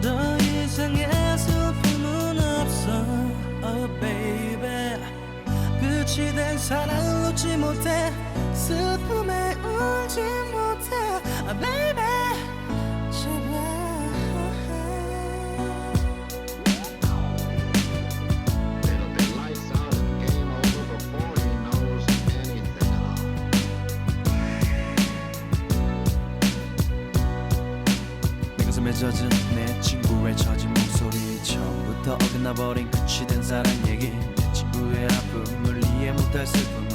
더 이상의 슬픔은 없어 Oh baby 끝이 된 사랑을 놓지 못해 슬픔에 울지 못해 Oh baby 제발 내 가슴에 젖은 내 친구의 처진 목소리 처음부터 어긋나버린 끝이 된 사랑 얘기 내 친구의 아픔을 이해 못할 슬픔을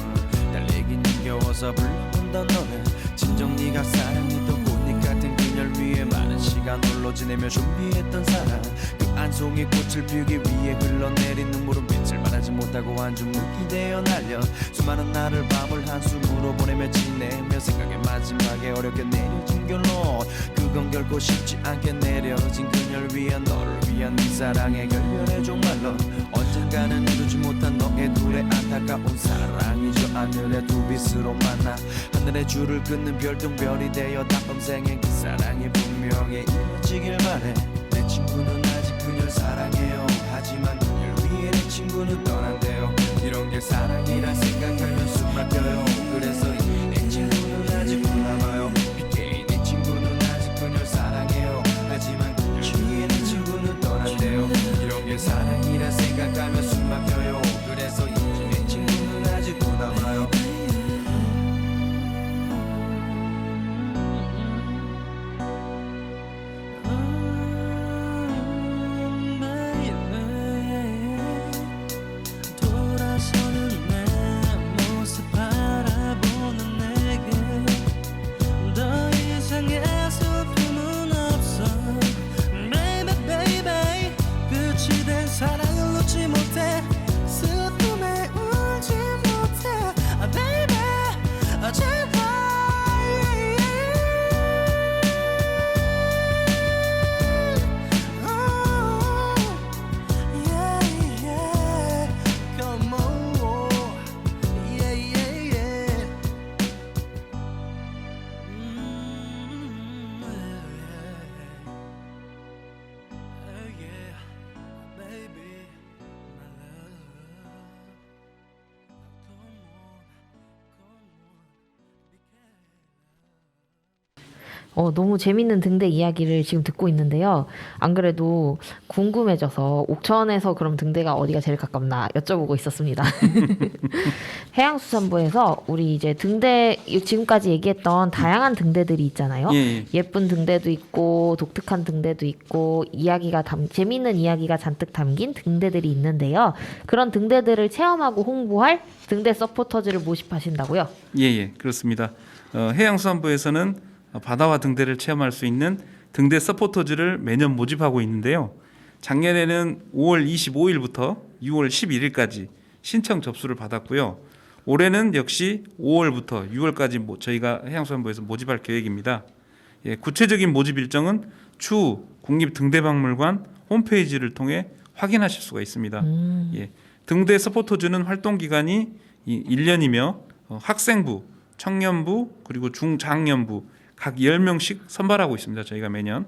달래긴 힘겨워서 불러본던 노래 진정 네가 사랑했던 꽃잎 같은 그녀를 위해 많은 시간 홀로 지내며 준비했던 사랑 그 한 송이 꽃을 피우기 위해 흘러내린 눈물은 빛을 발하지 못하고 한줌 묵이 되어 날려 수많은 날을 밤을 한숨으로 보내며 지내며 생각의 마지막에 어렵게 내려진 결론 그건 결코 쉽지 않게 내려진 그녀를 위한 너를 위한 네 사랑의 결렬의 종말론 언젠가는 이루지 못한 너의 둘의 안타까운 사랑이 저 하늘의 두 빛으로 만나 하늘의 줄을 끊는 별똥별이 되어 다음 생엔 그 사랑이 분명히 이루어지길 바래 내 친구는 아직 그녀를 사랑해요 하지만 그녀를 위해 내 친구는 떠난대요 이런 게 사랑이라 생각하면 숨 막혀요 그래서 내 친구는 아직 남아요 BK 내 친구는 아직 그녀를 사랑해요 하지만 그녀를 위해 내 친구는 떠난대요 이런 게 사랑이라 생각하면 숨 막혀요 그래서 내 친구는 아직 남아요 너무 재밌는 등대 이야기를 지금 듣고 있는데요. 안 그래도 궁금해져서 옥천에서 그럼 등대가 어디가 제일 가깝나 여쭤보고 있었습니다. 해양수산부에서 우리 이제 등대 지금까지 얘기했던 다양한 등대들이 있잖아요. 예. 예쁜 등대도 있고 독특한 등대도 있고 재미있는 이야기가 잔뜩 담긴 등대들이 있는데요. 그런 등대들을 체험하고 홍보할 등대 서포터즈를 모집하신다고요? 예, 그렇습니다. 해양수산부에서는 바다와 등대를 체험할 수 있는 등대 서포터즈를 매년 모집하고 있는데요. 작년에는 5월 25일부터 6월 11일까지 신청 접수를 받았고요. 올해는 역시 5월부터 6월까지 저희가 해양수산부에서 모집할 계획입니다. 예, 구체적인 모집 일정은 추후 국립등대박물관 홈페이지를 통해 확인하실 수가 있습니다. 예, 등대 서포터즈는 활동 기간이 1년이며 학생부, 청년부 그리고 중장년부 각 10명씩 선발하고 있습니다. 저희가 매년.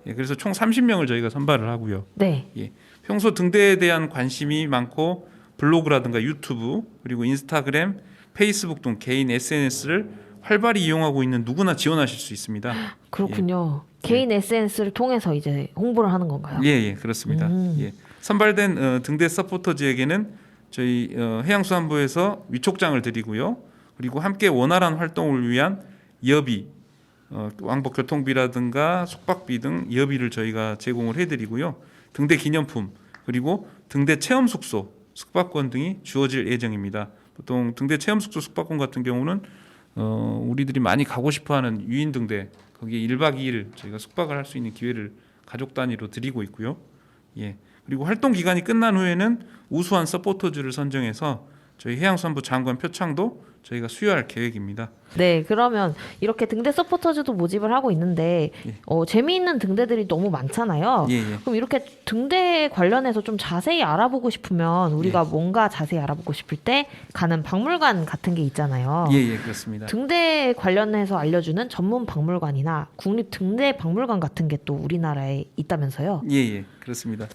예, 그래서 총 30명을 저희가 선발을 하고요. 네. 예, 평소 등대에 대한 관심이 많고 블로그라든가 유튜브 그리고 인스타그램, 페이스북 등 개인 SNS를 활발히 이용하고 있는 누구나 지원하실 수 있습니다. 그렇군요. 개인 SNS를 통해서 이제 홍보를 하는 건가요? 예, 그렇습니다. 예, 선발된 등대 서포터즈에게는 저희 해양수산부에서 위촉장을 드리고요. 그리고 함께 원활한 활동을 위한 여비, 왕복 교통비라든가 숙박비 등 여비를 저희가 제공을 해드리고요. 등대 기념품 그리고 등대 체험 숙소, 숙박권 등이 주어질 예정입니다. 보통 등대 체험 숙소 숙박권 같은 경우는 우리들이 많이 가고 싶어하는 유인 등대 거기에 1박 2일 저희가 숙박을 할 수 있는 기회를 가족 단위로 드리고 있고요. 예, 그리고 활동 기간이 끝난 후에는 우수한 서포터즈를 선정해서 저희 해양수산부 장관 표창도 저희가 수여할 계획입니다. 네, 그러면 이렇게 등대 서포터즈도 모집을 하고 있는데 재미있는 등대들이 너무 많잖아요. 예. 그럼 이렇게 등대 관련해서 좀 자세히 알아보고 싶으면 우리가 뭔가 자세히 알아보고 싶을 때 가는 박물관 같은 게 있잖아요. 예, 그렇습니다. 등대 관련해서 알려주는 전문 박물관이나 국립 등대 박물관 같은 게 또 우리나라에 있다면서요? 예, 그렇습니다.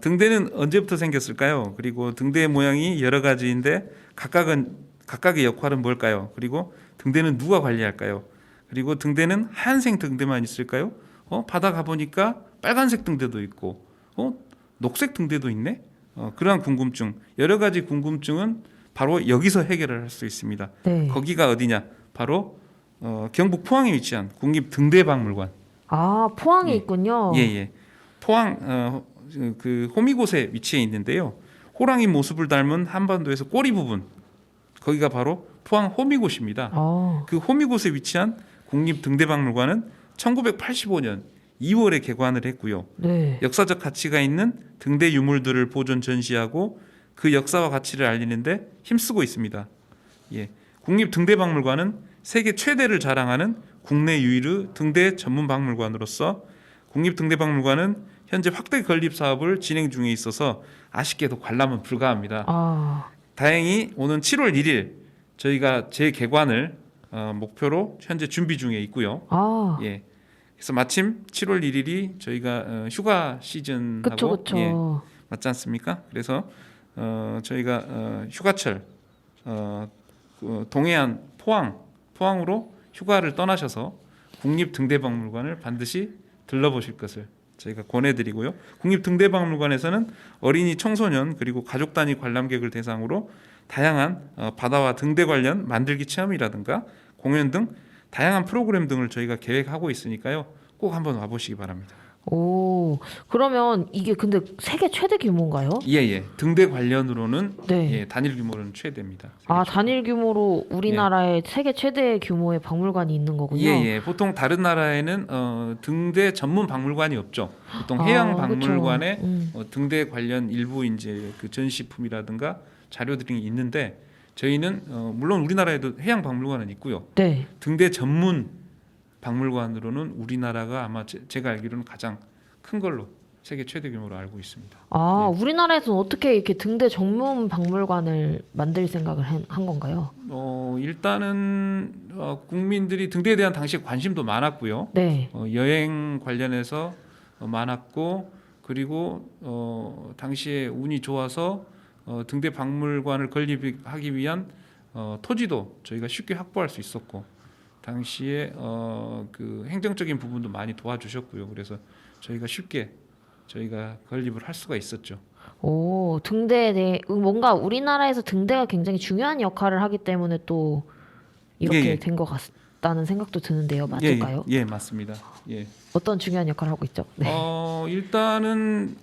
등대는 언제부터 생겼을까요? 그리고 등대의 모양이 여러 가지인데 각각의 역할은 뭘까요? 그리고 등대는 누가 관리할까요? 그리고 등대는 하얀색 등대만 있을까요? 바다 가보니까 빨간색 등대도 있고 녹색 등대도 있네? 그러한 궁금증, 여러 가지 궁금증은 바로 여기서 해결을 할 수 있습니다. 네. 거기가 어디냐? 바로 경북 포항에 위치한 국립등대박물관. 아, 포항에 예. 있군요. 예. 포항 그 호미곶에 위치해 있는데요. 호랑이 모습을 닮은 한반도에서 꼬리 부분 거기가 바로 포항 호미곶입니다. 그 호미곶에 위치한 국립등대박물관은 1985년 2월에 개관을 했고요. 네. 역사적 가치가 있는 등대 유물들을 보존 전시하고 그 역사와 가치를 알리는데 힘쓰고 있습니다. 예, 국립등대박물관은 세계 최대를 자랑하는 국내 유일의 등대 전문 박물관으로서 국립등대박물관은 현재 확대 건립 사업을 진행 중에 있어서 아쉽게도 관람은 불가합니다. 다행히 오는 7월 1일 저희가 재개관을 목표로 현재 준비 중에 있고요. 예, 그래서 마침 7월 1일이 저희가 휴가 시즌하고 그쵸. 예, 맞지 않습니까? 그래서 저희가 휴가철 동해안 포항으로 휴가를 떠나셔서 국립등대박물관을 반드시 들러보실 것을 저희가 권해드리고요. 국립등대박물관에서는 어린이, 청소년 그리고 가족 단위 관람객을 대상으로 다양한 바다와 등대 관련 만들기 체험이라든가 공연 등 다양한 프로그램 등을 저희가 계획하고 있으니까요. 꼭 한번 와보시기 바랍니다. 오, 그러면 이게 근데 세계 최대 규모인가요? 예. 등대 관련으로는 네. 예, 단일 규모로는 최대입니다. 단일 규모로 우리나라에 세계 최대 규모의 박물관이 있는 거군요. 예. 보통 다른 나라에는 등대 전문 박물관이 없죠. 보통 해양 박물관에 등대 관련 일부 이제 그 전시품이라든가 자료들이 있는데 저희는 물론 우리나라에도 해양 박물관은 있고요. 네. 등대 전문 박물관으로는 우리나라가 아마 제가 알기로는 가장 큰 걸로 세계 최대 규모로 알고 있습니다. 우리나라에서는 어떻게 이렇게 등대 전문 박물관을 만들 생각을 한 건가요? 일단은 국민들이 등대에 대한 당시에 관심도 많았고요. 네. 여행 관련해서 많았고 그리고 당시에 운이 좋아서 등대 박물관을 건립하기 위한 토지도 저희가 쉽게 확보할 수 있었고 당시에 그 행정적인 부분도 많이 도와주셨고요. 그래서 저희가 쉽게 건립을 할 수가 있었죠. 오, 등대에 대해 뭔가 우리나라에서 등대가 굉장히 중요한 역할을 하기 때문에 또 이렇게 예. 된 것 같다는 생각도 드는데요. 맞을까요? 예, 맞습니다. 예. 어떤 중요한 역할을 하고 있죠? 네. 일단은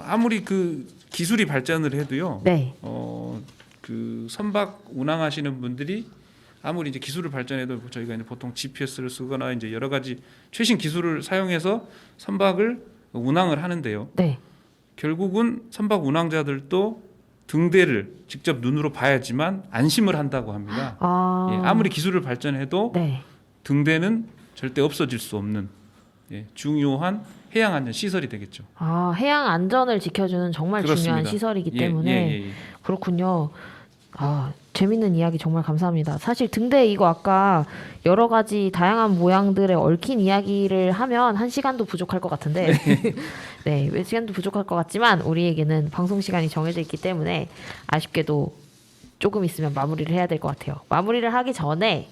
아무리 그 기술이 발전을 해도요. 네. 그 선박 운항하시는 분들이 아무리 이제 기술을 발전해도 저희가 이제 보통 GPS를 쓰거나 이제 여러 가지 최신 기술을 사용해서 선박을 운항을 하는데요. 네. 결국은 선박 운항자들도 등대를 직접 눈으로 봐야지만 안심을 한다고 합니다. 예, 아무리 기술을 발전해도 네. 등대는 절대 없어질 수 없는 중요한 해양 안전 시설이 되겠죠. 해양 안전을 지켜주는 정말 중요한 그렇습니다. 시설이기 예, 때문에 예. 그렇군요. 재밌는 이야기 정말 감사합니다. 사실 등대 이거 아까 여러 가지 다양한 모양들의 얽힌 이야기를 하면 1시간도 부족할 것 같은데 네, 몇 시간도 부족할 것 같지만 우리에게는 방송 시간이 정해져 있기 때문에 아쉽게도 조금 있으면 마무리를 해야 될 것 같아요. 마무리를 하기 전에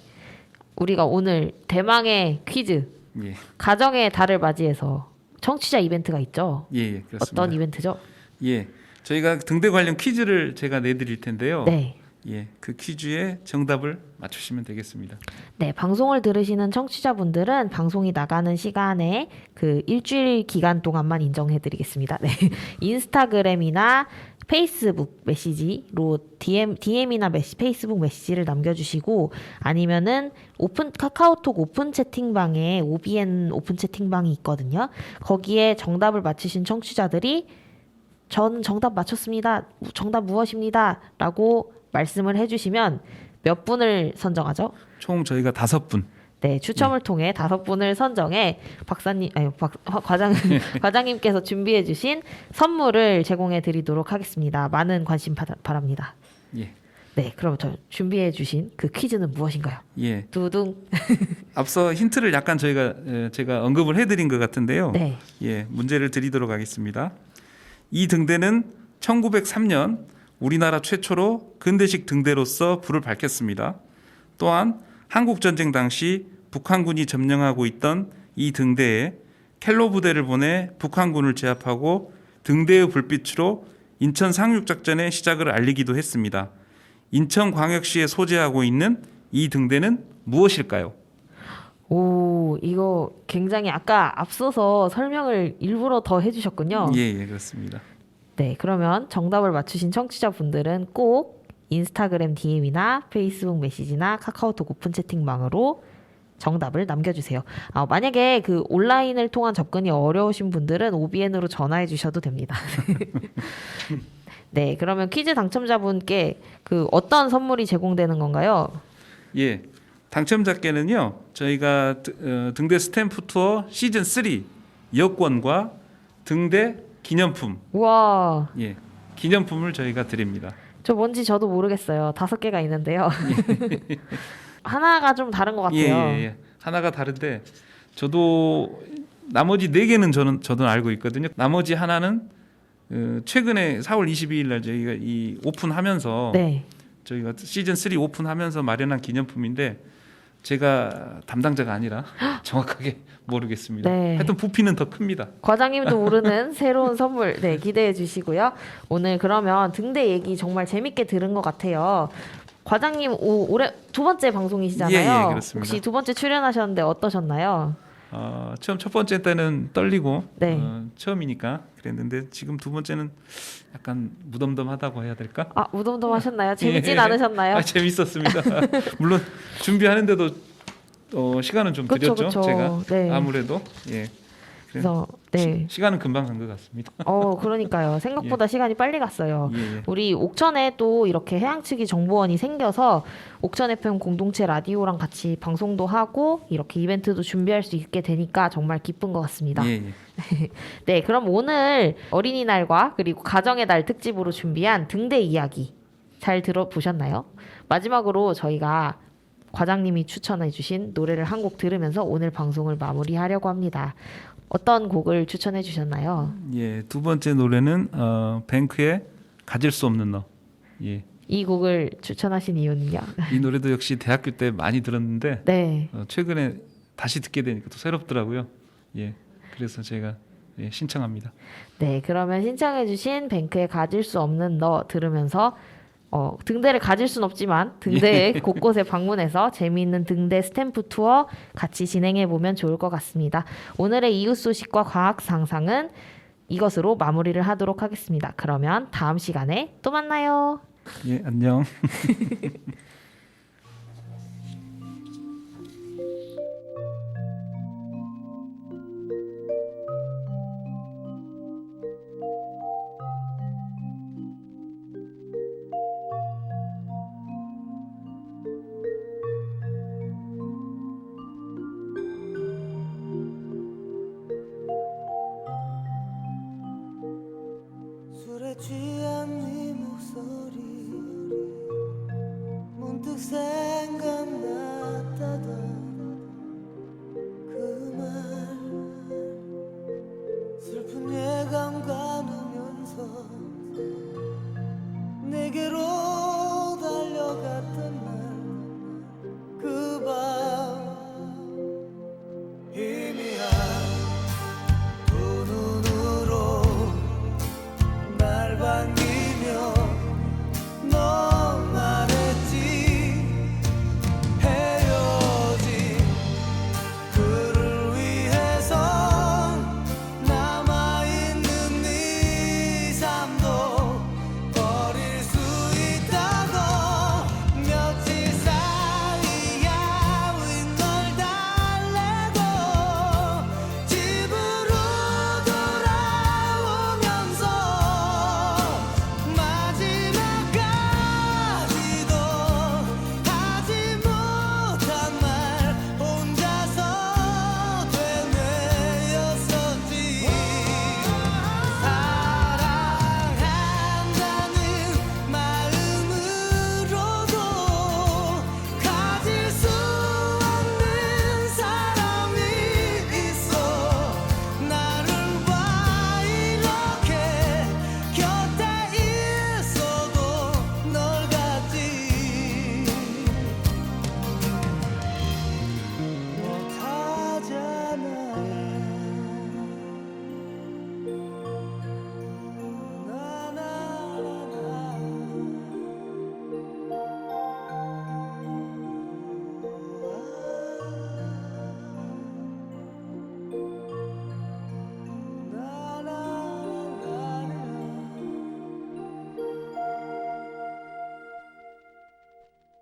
우리가 오늘 대망의 퀴즈 예, 가정의 달을 맞이해서 청취자 이벤트가 있죠. 예, 그렇습니다. 어떤 이벤트죠? 예, 저희가 등대 관련 퀴즈를 제가 내드릴 텐데요. 네. 예, 그 퀴즈의 정답을 맞추시면 되겠습니다. 네, 방송을 들으시는 청취자분들은 방송이 나가는 시간에 그 일주일 기간 동안만 인정해드리겠습니다. 네, 인스타그램이나 페이스북 메시지로 DM이나 페이스북 메시지를 남겨주시고 아니면은 카카오톡 오픈 채팅방에 OBN 오픈 채팅방이 있거든요. 거기에 정답을 맞히신 청취자들이 전 정답 맞췄습니다. 정답 무엇입니다. 라고 말씀을 해주시면 몇 분을 선정하죠? 총 저희가 5분. 네, 추첨을 통해 5분을 선정해 과장님께서 준비해주신 선물을 제공해드리도록 하겠습니다. 많은 관심 바랍니다. 예, 네, 그럼 저 준비해주신 그 퀴즈는 무엇인가요? 예. 두둥. 앞서 힌트를 약간 제가 언급을 해드린 것 같은데요. 네. 예, 문제를 드리도록 하겠습니다. 이 등대는 1903년 우리나라 최초로 근대식 등대로서 불을 밝혔습니다. 또한 한국전쟁 당시 북한군이 점령하고 있던 이 등대에 켈로 부대를 보내 북한군을 제압하고 등대의 불빛으로 인천 상륙작전의 시작을 알리기도 했습니다. 인천광역시에 소재하고 있는 이 등대는 무엇일까요? 오, 이거 굉장히 아까 앞서서 설명을 일부러 더 해주셨군요. 예, 그렇습니다. 네, 그러면 정답을 맞추신 청취자분들은 꼭 인스타그램 DM이나 페이스북 메시지나 카카오톡 오픈 채팅방으로 정답을 남겨주세요. 만약에 그 온라인을 통한 접근이 어려우신 분들은 OBN으로 전화해 주셔도 됩니다. 네, 그러면 퀴즈 당첨자분께 그 어떤 선물이 제공되는 건가요? 예, 당첨자께는요 저희가 등대 스탬프 투어 시즌 3 여권과 등대 기념품, 우와, 예, 기념품을 저희가 드립니다. 저 뭔지 저도 모르겠어요. 5개가 있는데요. 하나가 좀 다른 것 같아요. 예. 하나가 다른데 저도 나머지 4개는 저도 알고 있거든요. 나머지 하나는 최근에 4월 22일 날 저희가 이 오픈하면서 네. 저희가 시즌 3 오픈하면서 마련한 기념품인데 제가 담당자가 아니라 정확하게 모르겠습니다. 네. 하여튼 부피는 더 큽니다. 과장님도 모르는 새로운 선물 기대해 주시고요. 오늘 그러면 등대 얘기 정말 재밌게 들은 것 같아요. 과장님 올해 2번째 방송이시잖아요. 예, 그렇습니다. 혹시 2번째 출연하셨는데 어떠셨나요? 처음 첫 번째 때는 떨리고 네. 처음이니까 그랬는데 지금 2번째는 약간 무덤덤하다고 해야 될까? 무덤덤하셨나요? 재밌진 예. 않으셨나요? 재밌었습니다. 물론 준비하는데도 시간은 좀 그쵸, 들였죠. 그쵸. 제가 네. 아무래도 그래서 네. 시간은 금방 간 것 같습니다. 그러니까요. 생각보다 시간이 빨리 갔어요. 예. 우리 옥천에 또 이렇게 해양측이 정보원이 생겨서 옥천 FM 공동체 라디오랑 같이 방송도 하고 이렇게 이벤트도 준비할 수 있게 되니까 정말 기쁜 것 같습니다. 예. 네, 그럼 오늘 어린이날과 그리고 가정의 달 특집으로 준비한 등대 이야기 잘 들어보셨나요? 마지막으로 저희가 과장님이 추천해주신 노래를 한 곡 들으면서 오늘 방송을 마무리하려고 합니다. 어떤 곡을 추천해 주셨나요? 예, 2번째 노래는 뱅크의 가질 수 없는 너. 예, 이 곡을 추천하신 이유는요? 이 노래도 역시 대학교 때 많이 들었는데 네. 최근에 다시 듣게 되니까 또 새롭더라고요. 예, 그래서 제가 신청합니다. 네, 그러면 신청해주신 뱅크의 가질 수 없는 너 들으면서 등대를 가질 순 없지만 등대의 곳곳에 방문해서 재미있는 등대 스탬프 투어 같이 진행해보면 좋을 것 같습니다. 오늘의 이웃 소식과 과학 상상은 이것으로 마무리를 하도록 하겠습니다. 그러면 다음 시간에 또 만나요. 예, 안녕. 술에 취한 네 목소리 문득 생각났다던 그 말 슬픈 예감 가누면서 내게로 달려갔던 날 그 밤 희미한 두 눈으로 날 반기며 너 말했지 헤어진 그를 위해서 남아있는 네 삶도 버릴 수 있다고 며칠 사이야 윈널 달래고 집으로 돌아오면서 마지막까지도 하지 못한 말 혼자서 되뇌었었지 사랑한다는 마음으로도 가질 수 없는 사람이 있어 나를 봐 이렇게 곁에 있어도 널 갖지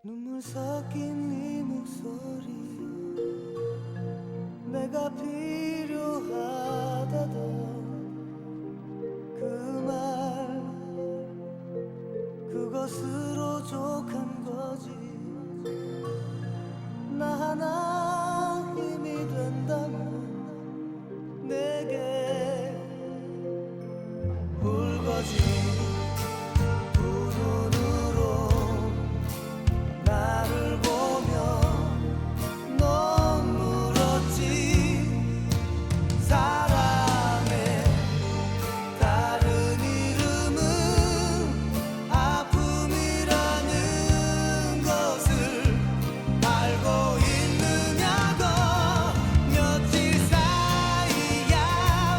눈물 섞인 네 목소리 내가 필요하다던 그 말 그것으로 족한 거지 나 하나 힘이 된다면 내게 울거지 두 눈으로 나를 보며 넌 물었지 사랑의 다른 이름은 아픔이라는 것을 알고 있느냐고 며칠 사이야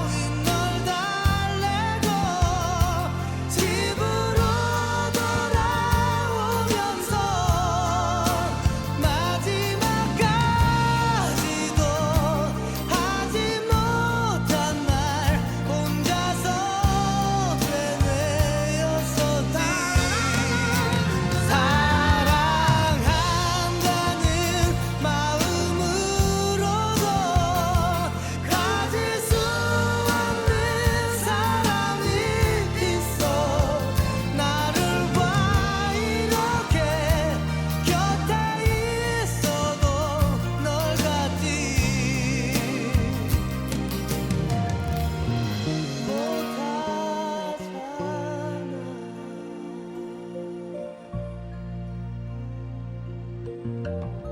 윈널 달래고 집으로 돌아오면서 마지막까지도 하지 못한 말 혼자서 되뇌었었지 사랑한다는 마음으로도 가질 수 없는 사람이 있어 나를 봐 이렇게 곁에 있어도 널 갖지 못하잖아